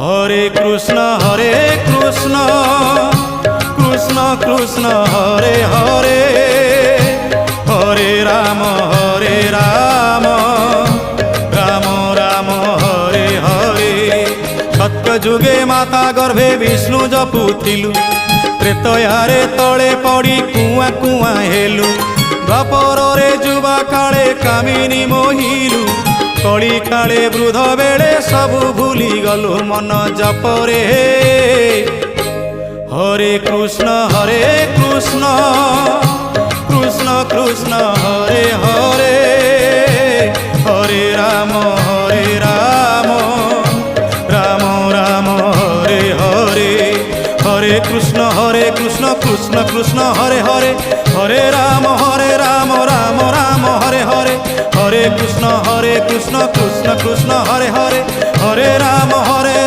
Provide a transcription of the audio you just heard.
হরে কৃষ্ণ কৃষ্ণ কৃষ্ণ হরে হরে, হরে রাম রাম রাম হরে হরে। সত্য যুগে মাতা গর্ভে বিষ্ণু জপুଥିଲୁ, ତ୍ରେତୟାରେ ତଳେ ପଡ଼ି କୁଆଁ କୁଆଁ ହେଲୁ। ଦ୍ୱାପରରେ ଯୁବା କାଳେ କାମିନୀ ମୋହିଲୁ, କଳି କାଳେ ବୃଦ୍ଧ ବେଳେ ସବୁ ଭୁଲି ଗଲୁ ମନ ଜପରେ। হরে কৃষ্ণ কৃষ্ণ কৃষ্ণ হরে হরে, হরে রাম রাম রাম হরে হরে। হরে কৃষ্ণ কৃষ্ণ কৃষ্ণ হরে হরে, হরে রাম রাম রাম হরে হরে। হরে কৃষ্ণ কৃষ্ণ কৃষ্ণ হরে হরে, হরে রাম